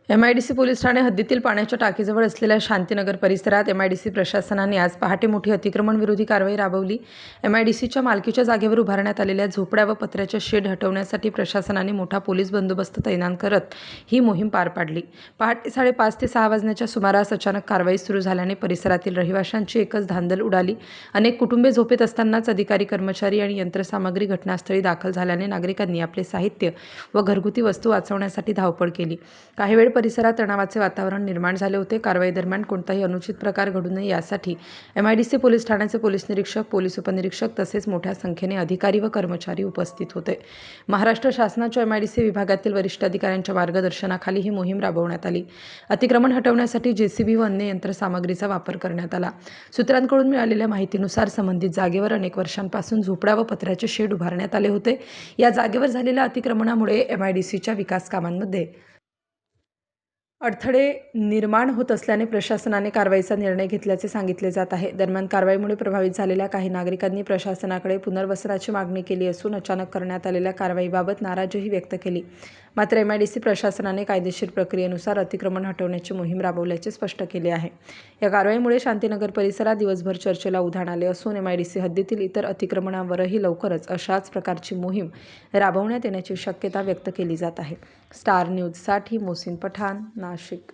MIDC police Thane हद्दीतील पाण्याच्या टाकीजवळ असलेल्या शांतीनगर परिसरात एमआयडीसी प्रशासनाने आज पहाटे मोठी अतिक्रमण विरोधी कारवाई राबवली। एमआयडीसीच्या मालकीच्या जागेवर उभारण्यात आलेल्या झोपड्या व पत्र्याच्या शेड हटवण्यासाठी प्रशासनाने मोठा पोलीस बंदोबस्त तैनात करत ही मोहीम पार पाडली। पहाटे 5:30 ते 6 वाजण्याच्या सुमारास अचानक कारवाई सुरू झाल्याने परिसरातील रहिवाशांची एकच धांदल उडाली। अनेक कुटुंबे झोपेत असतानाच अधिकारी, कर्मचारी आणि यंत्रसामग्री घटनास्थळी दाखल झाल्याने नागरिकांनी आपले साहित्य व घरगुती वस्तू वाचवण्यासाठी धावपळ केली। काही वेळ परिसरात तणावाचे वातावरण निर्माण झाले होते। कारवाई दरम्यान कोणताही अनुचित प्रकार घडू नये यासाठी एमआयडीसी पोलीस ठाण्याचे पोलीस निरीक्षक, पोलीस उपनिरीक्षक तसेच मोठ्या संख्येने अधिकारी व कर्मचारी उपस्थित होते। महाराष्ट्र शासनाच्या एमआयडीसी विभागातील वरिष्ठ अधिकाऱ्यांच्या मार्गदर्शनाखाली ही मोहीम राबवण्यात आली। अतिक्रमण हटवण्यासाठी जेसीबी व अन्य यंत्रसामग्रीचा वापर करण्यात आला। सूत्रांकडून मिळालेल्या माहितीनुसार संबंधित जागेवर अनेक वर्षांपासून झोपड्या व पत्र्याचे शेड उभारण्यात आले होते। या जागेवर झालेल्या अतिक्रमणामुळे एमआयडीसीच्या विकास कामांमध्ये अडथळे निर्माण होत असल्याने प्रशासनाने कारवाईचा निर्णय घेतल्याचे सांगितले जात आहे। दरम्यान कारवाईमुळे प्रभावित झालेल्या काही नागरिकांनी प्रशासनाकडे पुनर्वसनाची मागणी केली असून अचानक करण्यात आलेल्या कारवाईबाबत नाराजीही व्यक्त केली। मात्र एमआयडीसी प्रशासनाने कायदेशीर प्रक्रियेनुसार अतिक्रमण हटवण्याची मोहीम राबवल्याचे स्पष्ट केले आहे। या कारवाईमुळे शांतीनगर परिसरात दिवसभर चर्चेला उधाण आले असून एमआयडीसी हद्दीतील इतर अतिक्रमणांवरही लवकरच अशाच प्रकारची मोहीम राबवण्यात येण्याची शक्यता व्यक्त केली जात आहे। स्टार न्यूजसाठी मोहसिन पठाण, नाशिक।